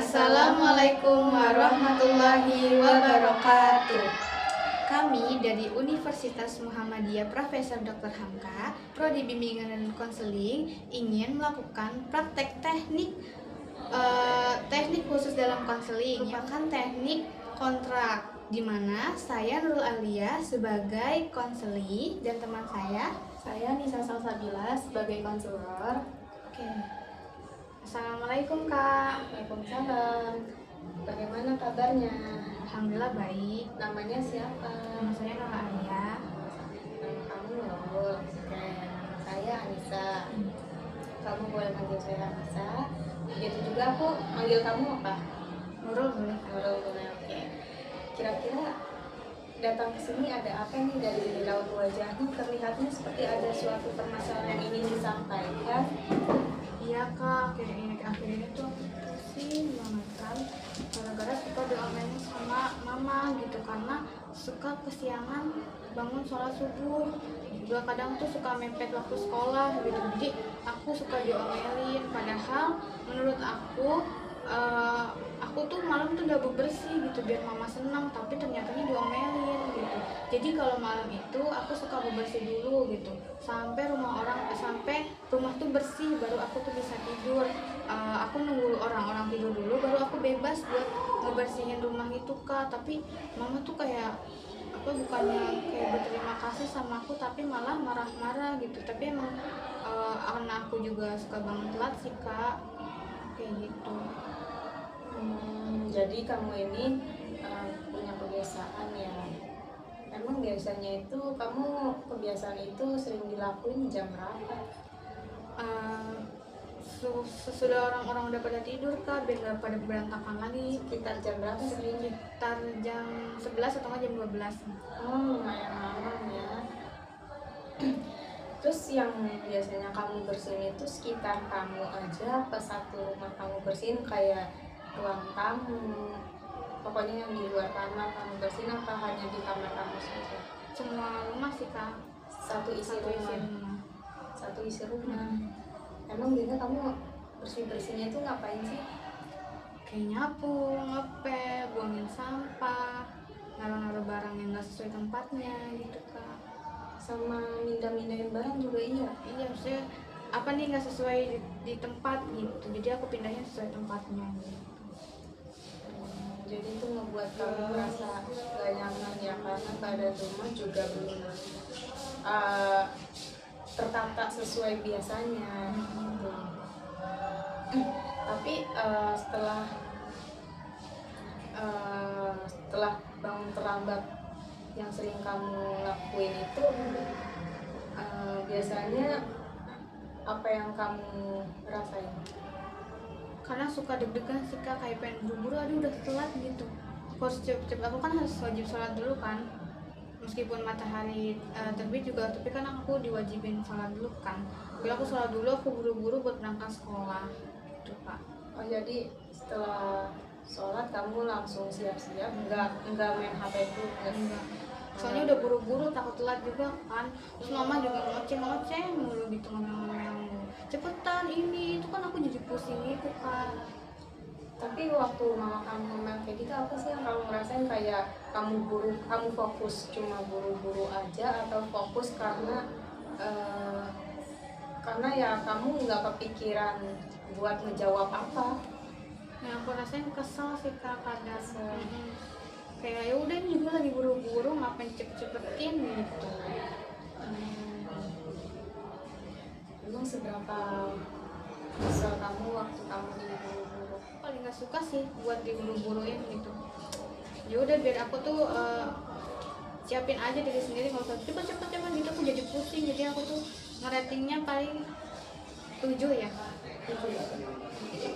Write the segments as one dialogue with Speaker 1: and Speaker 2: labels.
Speaker 1: Assalamualaikum warahmatullahi wabarakatuh. Kami dari Universitas Muhammadiyah Profesor Dr. Hamka, Prodi Bimbingan dan Konseling, ingin melakukan praktek teknik khusus dalam konseling, merupakan teknik kontrak, di mana saya Nurul Alia sebagai konseling dan teman saya
Speaker 2: Nisa Salsabila sebagai konselor.
Speaker 1: Oke. Assalamualaikum Kak.
Speaker 2: Waalaikumsalam. Bagaimana kabarnya?
Speaker 1: Alhamdulillah baik.
Speaker 2: Namanya siapa?
Speaker 1: Nama saya Nurul Alia.
Speaker 2: Nama kamu Nurul. Oke. Nama saya Anissa. Kamu boleh panggil saya Anissa. Begitu juga aku manggil kamu apa?
Speaker 1: Nurul boleh.
Speaker 2: Nurul boleh. Oke. Kira-kira datang ke sini ada apa nih? Dari raut wajahmu terlihatnya seperti ada suatu permasalahan yang ingin disampaikan.
Speaker 1: Iya Kak, akhir ini tuh aku pusing banget kan, gara-gara suka diomelin sama mama gitu, karena suka kesiangan bangun sholat subuh, juga kadang tuh suka mepet waktu sekolah gitu. Jadi aku suka diomelin, padahal menurut aku tuh malam tuh udah bebersih gitu biar mama senang, tapi ternyatanya diomelin gitu. Jadi kalau malam itu aku suka bebersih dulu gitu sampai rumah tuh bersih, baru aku tuh bisa tidur. Aku nunggu orang-orang tidur dulu baru aku bebas buat ngebersihin rumah itu Kak. Tapi mama tuh kayak bukannya kayak berterima kasih sama aku, tapi malah marah-marah gitu. Tapi emang karena aku juga suka banget telat sih Kak, kayak gitu.
Speaker 2: Jadi kamu ini punya kebiasaan ya. Emang biasanya itu kamu kebiasaan itu sering dilakuin jam berapa?
Speaker 1: Sesudah orang-orang udah pada tidur Kak, biar gak pada berantakan lagi.
Speaker 2: Sekitar jam berapa sering?
Speaker 1: Sekitar jam 11 atau jam 12.
Speaker 2: Oh, lumayan lama ya. Terus yang biasanya kamu bersihin itu sekitar kamu aja apa satu rumah kamu bersihin, kayak ruang tamu, pokoknya yang di luar kamar kamu bersihin, apa hanya di kamar kamu saja?
Speaker 1: Semua rumah sih Kak.
Speaker 2: Satu isi rumah. Satu isi rumah. Emang biasanya kamu bersihnya itu ngapain sih?
Speaker 1: Kayak nyapu, ngepel, buangin sampah, naruh-naruh barang yang nggak sesuai tempatnya gitu Kak.
Speaker 2: Sama mindah-mindahin barang juga iya?
Speaker 1: Iya, maksudnya apa nih nggak sesuai di tempat gitu, jadi aku pindahnya sesuai tempatnya gitu.
Speaker 2: Jadi itu ngebuat kamu merasa gak nyaman ya, karena keadaan rumah juga belum tertata sesuai biasanya gitu. Tapi setelah bangun terlambat yang sering kamu lakuin itu, biasanya apa yang kamu rasain?
Speaker 1: Karena suka deg-degan sih Kak, kayak pengen buru-buru, aduh udah telat gitu. Harus cepet-cepet, aku kan harus wajib sholat dulu kan, meskipun matahari terbit juga, tapi kan aku diwajibin sholat dulu kan. Jadi aku sholat dulu, aku buru-buru buat berangkat sekolah gitu Kak.
Speaker 2: Oh, jadi setelah sholat kamu langsung siap-siap, nggak main HP dulu?
Speaker 1: Enggak. Soalnya udah buru-buru, takut telat juga kan. Terus mama juga ngoceh-ngoceh mulu gitu, ngomel-ngomel mulu, cepetan ini itu, kan aku jadi pusing gitu kan.
Speaker 2: Tapi waktu mama kamu ngomel kayak gitu, apa sih yang kamu ngerasain? Kayak kamu fokus cuma buru-buru aja, atau fokus karena ya kamu nggak kepikiran buat ngejawab apa?
Speaker 1: Yang aku rasain kesel sih Kak, kadang. Kayak ya udah, ini juga lagi buru-buru, ngapain cepet-cepetin gitu.
Speaker 2: Emang seberapa kesel kamu waktu kamu diburu-buru?
Speaker 1: Paling nggak suka sih buat diburu-buruin gitu. Ya udah, biar aku tuh siapin aja diri sendiri, nggak usah cepet-cepet gitu, aku jadi pusing. Jadi aku tuh ngeratingnya paling 7 ya.
Speaker 2: 7.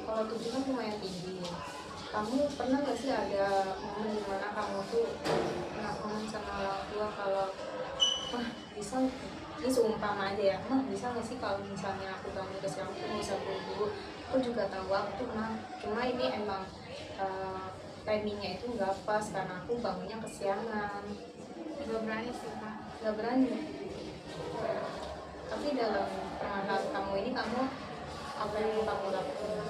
Speaker 2: Kalau 7 kan lumayan tinggi. Kamu pernah nggak sih ada momen dimana kamu tuh pernah ngomong sama orang tua kalau, wah bisa, ini seumpama aja ya, mah bisa nggak sih kalau misalnya aku bangun ke siang tuh bisa buru-buru, aku juga tahu waktu mah, cuma ini emang timingnya itu nggak pas karena aku bangunnya kesiangan.
Speaker 1: Nggak berani sih Kak.
Speaker 2: Nggak berani. Tapi dalam pengalaman kamu ini, kamu apa yang kamu lakukan?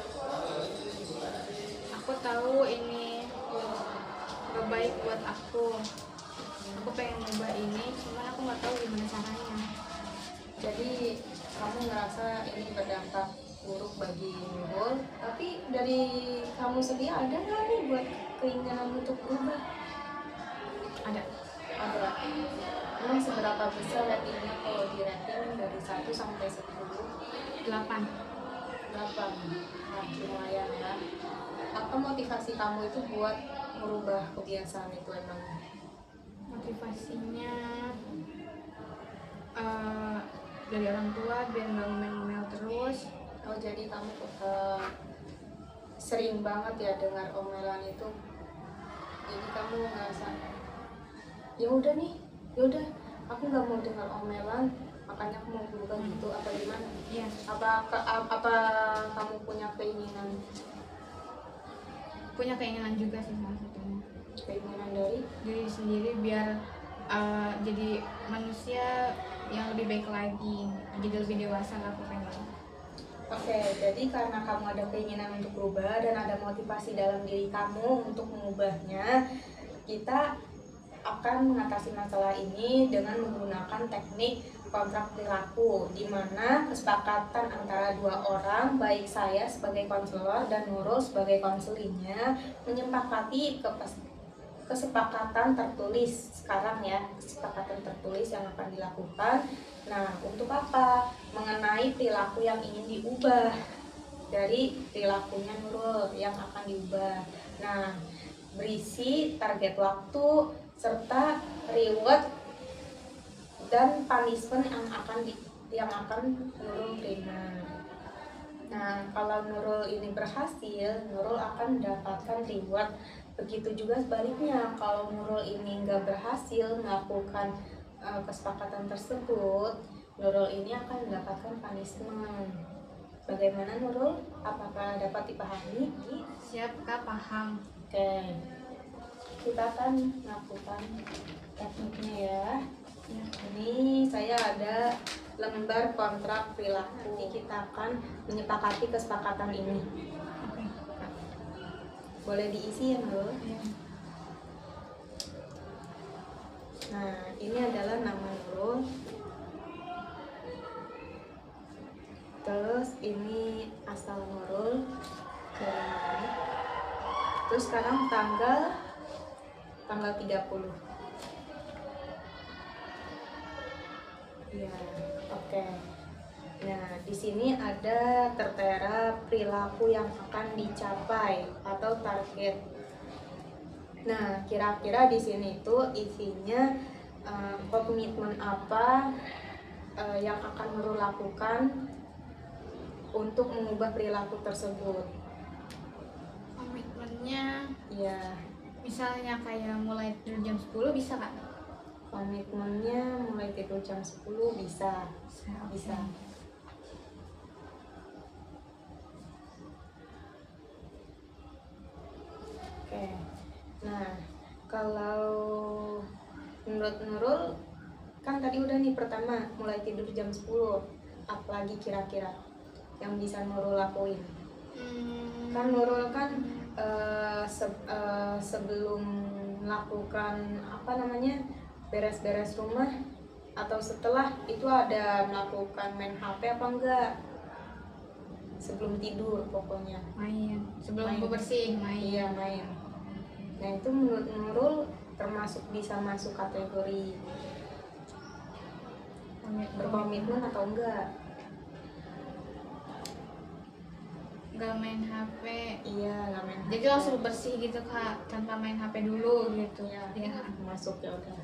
Speaker 1: Aku buat aku pengen nyoba ini, cuman aku nggak tahu gimana caranya.
Speaker 2: Jadi kamu ngerasa ini berdampak buruk bagi Nurul, tapi dari kamu sendiri ada nggak nih buat keinginan untuk berubah?
Speaker 1: Ada
Speaker 2: Ada. Emang seberapa besar ratingnya kalau di rating dari 1 sampai 10?
Speaker 1: 8.
Speaker 2: 8. Nah, lumayan ya. Apa motivasi kamu itu buat merubah kebiasaan itu emang?
Speaker 1: Motivasinya dari orang tua biar nggak ngomel-ngomel terus.
Speaker 2: Oh, jadi kamu sering banget ya dengar omelan itu. Jadi kamu ngerasa ya udah nih, ya udah aku nggak mau dengar omelan, makanya aku mau berubah gitu, apa gimana?
Speaker 1: Iya,
Speaker 2: Apa kamu punya
Speaker 1: keinginan juga sih salah satunya.
Speaker 2: keinginan dari
Speaker 1: Diri sendiri biar jadi manusia yang lebih baik lagi, jadi lebih dewasa lah pokoknya.
Speaker 2: Oke, jadi karena kamu ada keinginan untuk berubah dan ada motivasi dalam diri kamu untuk mengubahnya, kita akan mengatasi masalah ini dengan menggunakan teknik kontrak perilaku, di mana kesepakatan antara dua orang, baik saya sebagai konselor dan Nurul sebagai konselingnya, menyepakati kesepakatan tertulis sekarang ya, kesepakatan tertulis yang akan dilakukan. Nah, untuk apa? Mengenai perilaku yang ingin diubah dari perilakunya Nurul yang akan diubah. Nah, berisi target waktu serta reward dan punishment yang akan Nurul terima. Nah, kalau Nurul ini berhasil, Nurul akan mendapatkan reward. Begitu juga sebaliknya, kalau Nurul ini nggak berhasil melakukan kesepakatan tersebut, Nurul ini akan mendapatkan punishment. Bagaimana Nurul? Apakah dapat dipahami?
Speaker 1: Siap Kak, paham.
Speaker 2: Oke, kita akan melakukan tekniknya ya. Ini saya ada lembar kontrak perilaku. Nanti kita akan menyepakati kesepakatan ini.
Speaker 1: Oke.
Speaker 2: Boleh diisi ya Nurul?
Speaker 1: Iya.
Speaker 2: Nah, ini adalah nama Nurul. Terus ini asal Nurul dari mana? Terus sekarang tanggal 30. Ya, oke. Nah, di sini ada tertera perilaku yang akan dicapai atau target. Nah, kira-kira di sini tuh isinya komitmen apa yang akan Nurul lakukan untuk mengubah perilaku tersebut.
Speaker 1: Komitmennya
Speaker 2: Ya,
Speaker 1: misalnya kayak mulai tidur jam 10 bisa Kak?
Speaker 2: komitmennya mulai tidur jam 10 bisa. Bisa. Oke. Nah, kalau menurut Nurul kan tadi udah nih pertama mulai tidur jam 10. Apalagi kira-kira yang bisa Nurul lakuin? Kan Nurul kan sebelum melakukan apa namanya beres-beres rumah atau setelah itu ada melakukan main HP apa enggak? Sebelum tidur pokoknya.
Speaker 1: main sebelum
Speaker 2: Main.
Speaker 1: bebersih main.
Speaker 2: Iya, main. Nah, itu menurut Nurul termasuk bisa masuk kategori berkomitmen atau enggak?
Speaker 1: Nggak main HP,
Speaker 2: Iya, nggak main
Speaker 1: jadi
Speaker 2: HP.
Speaker 1: langsung bersih gitu Kak, tanpa main HP dulu gitu.
Speaker 2: Ya,
Speaker 1: Ya.
Speaker 2: masuk ya udah.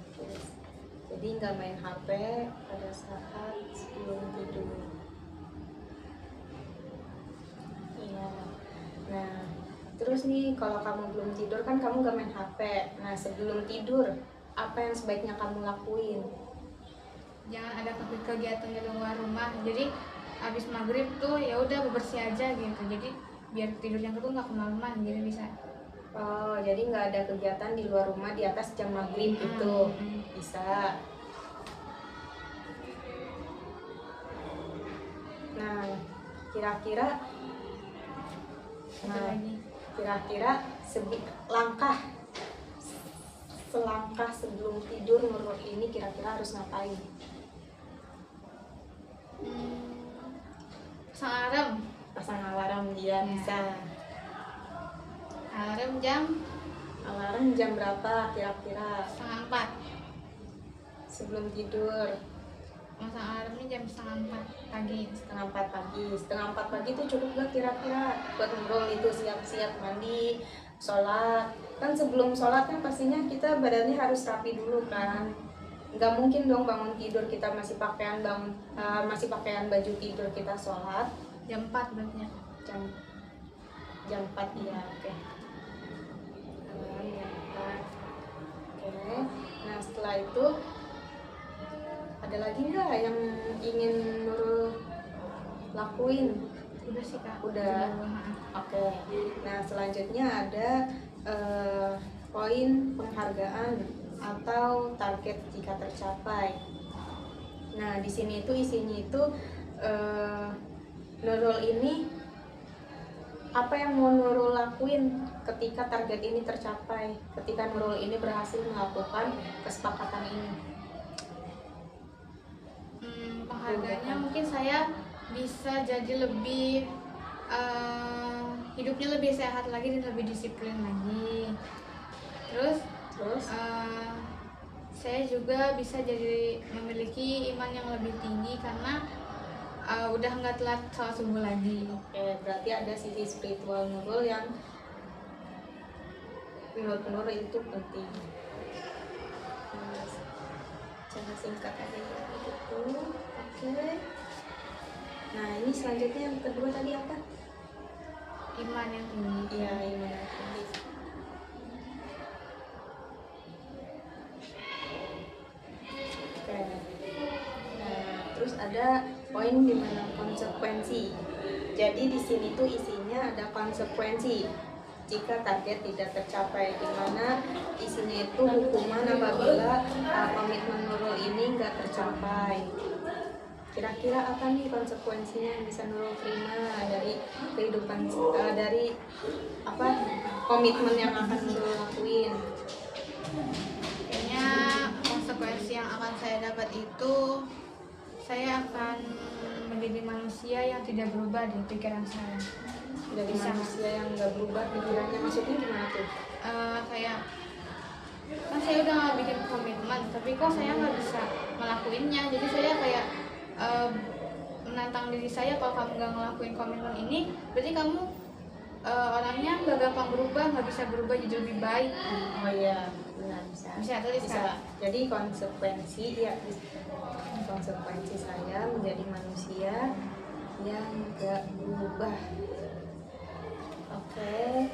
Speaker 2: Jadi nggak main HP pada saat sebelum tidur. Iya. Nah, terus nih kalau kamu belum tidur kan kamu nggak main HP. Nah, sebelum tidur apa yang sebaiknya kamu lakuin?
Speaker 1: Jangan ada kegiatan di luar rumah, jadi habis maghrib tuh ya udah bebersih aja gitu, jadi biar tidurnya tuh nggak kemalaman gitu bisa.
Speaker 2: Oh, jadi nggak ada kegiatan di luar rumah di atas jam maghrib gitu. Bisa. Nah, kira-kira
Speaker 1: Apa lagi?
Speaker 2: langkah selangkah sebelum tidur Nurul ini kira-kira harus ngapain?
Speaker 1: Pasang alarm.
Speaker 2: Pasang alarm, dia bisa.
Speaker 1: Alarm
Speaker 2: jam berapa kira-kira
Speaker 1: 3:30.
Speaker 2: sebelum tidur?
Speaker 1: Pasang alarmnya jam 3:30 pagi.
Speaker 2: 3:30 pagi. 3:30 pagi itu cukup gak kira-kira buat Nurul itu siap-siap mandi, sholat? Kan sebelum sholat kan pastinya kita badannya harus rapi dulu kan. Nggak mungkin dong bangun tidur kita masih pakaian baju tidur kita sholat.
Speaker 1: Jam 4 berarti ya.
Speaker 2: Jam 4 ya, oke. Jam 4. Oke. Nah, setelah itu ada lagi nggak yang ingin Nurul lakuin?
Speaker 1: Udah sih Kak.
Speaker 2: Udah. Oke. Nah, selanjutnya ada poin penghargaan atau target jika tercapai. Nah, di sini itu isinya itu Nurul ini apa yang mau Nurul lakuin ketika target ini tercapai, ketika Nurul ini berhasil melakukan kesepakatan ini.
Speaker 1: Penghargaannya mungkin saya bisa jadi lebih hidupnya lebih sehat lagi dan lebih disiplin lagi. Terus saya juga bisa jadi memiliki iman yang lebih tinggi karena udah nggak telat sholat subuh lagi.
Speaker 2: Oke, berarti ada sisi spiritual Nurul yang menurut Nurul itu penting. Cara singkat aja gitu. Oke. Nah, ini selanjutnya yang kedua tadi apa?
Speaker 1: Iman yang tinggi.
Speaker 2: Iya, iman yang tinggi. Oke. Nah, terus ada poin di mana konsekuensi. Jadi di sini tuh isinya ada konsekuensi jika target tidak tercapai, di mana isinya itu hukuman apabila komitmen Nurul ini nggak tercapai. Kira-kira apa nih konsekuensinya yang bisa Nurul terima dari kehidupan, dari apa komitmen yang akan Nurul lakuin?
Speaker 1: Kayaknya konsekuensi yang akan saya dapat itu saya akan menjadi manusia yang tidak berubah di pikiran saya.
Speaker 2: Dari manusia yang nggak berubah pikirannya, maksudnya gimana tuh?
Speaker 1: Kayak kan saya udah nggak bikin komitmen, tapi kok saya nggak bisa ngelakuinnya. Jadi saya kayak menantang diri saya, kalau kamu nggak ngelakuin komitmen ini, berarti kamu orangnya nggak gampang berubah, nggak bisa berubah jadi lebih baik.
Speaker 2: Oh iya, benar, bisa. Jadi konsekuensi ya, konsekuensi saya menjadi manusia yang nggak berubah. Oke.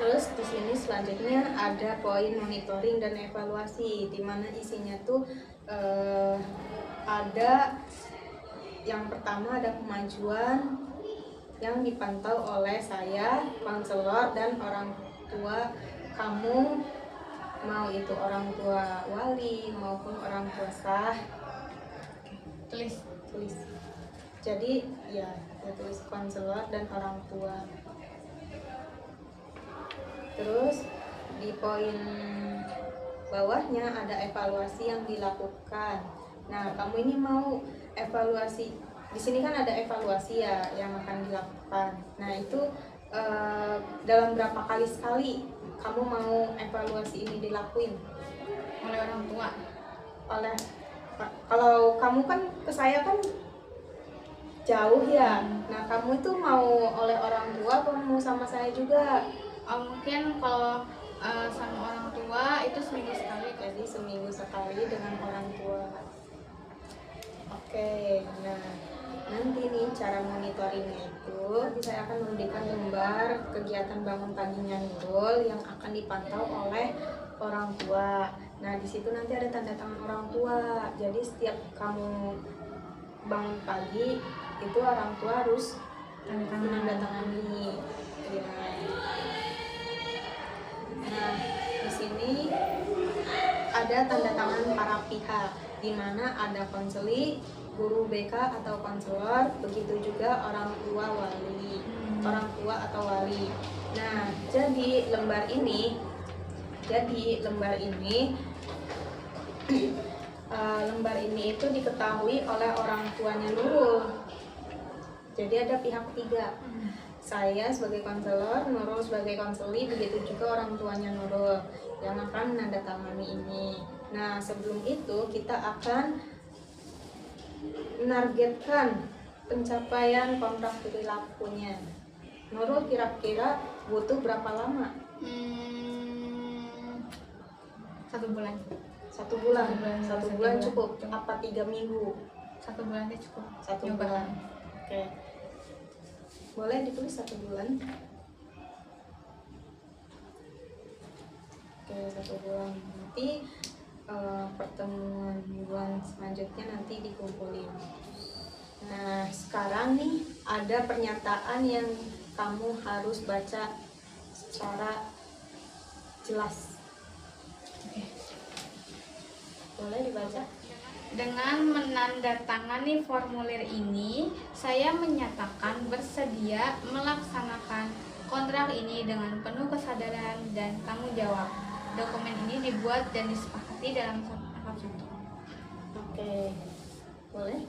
Speaker 2: Terus di sini selanjutnya ada poin monitoring dan evaluasi, di mana isinya tuh ada yang pertama ada kemajuan yang dipantau oleh saya, konselor, dan orang tua kamu, mau itu orang tua wali maupun orang tua sah.
Speaker 1: Tulis.
Speaker 2: Jadi ya tulis konselor dan orang tua. Terus di poin bawahnya ada evaluasi yang dilakukan. Nah, kamu ini mau evaluasi, di sini kan ada evaluasi ya yang akan dilakukan. Nah, itu dalam berapa kali sekali kamu mau evaluasi ini dilakuin?
Speaker 1: Oleh orang tua.
Speaker 2: Kalau kamu kan ke saya kan jauh ya. Nah, kamu itu mau oleh orang tua atau mau sama saya juga?
Speaker 1: Mungkin kalau sama orang tua itu seminggu sekali.
Speaker 2: Jadi seminggu sekali dengan orang tua. Oke, nah nanti nih cara monitoringnya itu nanti saya akan memberikan lembar kegiatan bangun paginya Nurul yang akan dipantau oleh orang tua. Nah, di situ nanti ada tanda tangan orang tua. Jadi setiap kamu bangun pagi itu orang tua harus tanda tangani. Ya. Nah, di sini ada tanda tangan para pihak, di mana ada konseli, guru BK atau konselor, begitu juga orang tua wali, orang tua atau wali. Nah, jadi lembar ini Jadi lembar ini itu diketahui oleh orang tuanya Nurul. Jadi ada pihak ketiga. Saya sebagai konselor, Nurul sebagai konseli, begitu juga orang tuanya Nurul yang akan menandatangani ini. Nah, sebelum itu kita akan menargetkan pencapaian kontrak perilakunya. Nurul kira-kira butuh berapa lama?
Speaker 1: 1 bulan.
Speaker 2: 1 bulan.
Speaker 1: Satu
Speaker 2: 1
Speaker 1: bulan
Speaker 2: bulan cukup. Apa 3 minggu?
Speaker 1: 1 bulan aja cukup.
Speaker 2: 1
Speaker 1: Nyoba.
Speaker 2: bulan. Oke. Boleh ditulis 1 bulan. Oke, 1 bulan. Nanti pertemuan bulan selanjutnya nanti dikumpulin. Nah, sekarang nih ada pernyataan yang kamu harus baca secara jelas.
Speaker 1: Oke.
Speaker 2: Boleh dibaca?
Speaker 1: Dengan menandatangani formulir ini, saya menyatakan bersedia melaksanakan kontrak ini dengan penuh kesadaran dan tanggung jawab. Dokumen ini dibuat dan disepakati dalam tahap 1.
Speaker 2: Oke. Boleh?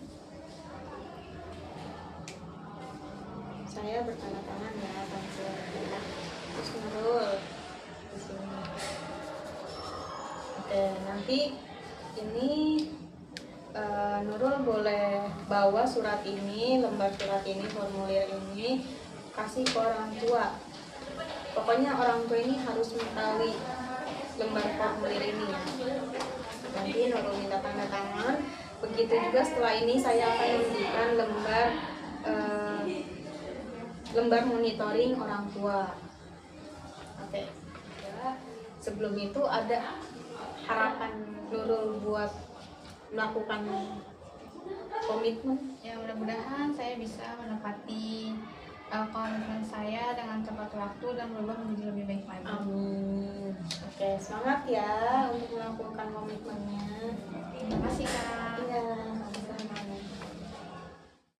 Speaker 2: Saya bertanda tangan ya, konselor. Terus Nurul di sini. Oke, nanti ini Nurul boleh bawa surat ini, lembar surat ini, formulir ini, kasih ke orang tua. Pokoknya orang tua ini harus mengetahui lembar formulir ini ya. Nanti Nurul minta tanda tangan. Begitu juga setelah ini saya akan memberikan lembar monitoring orang tua. Oke. Ya, sebelum itu ada harapan Nurul buat melakukan komitmen.
Speaker 1: Ya, mudah-mudahan saya bisa menepati komitmen saya dengan tepat waktu dan berubah menjadi lebih baik lagi.
Speaker 2: Amin. Oke, semangat ya untuk melakukan komitmennya.
Speaker 1: Terima kasih, Kak.
Speaker 2: Iya.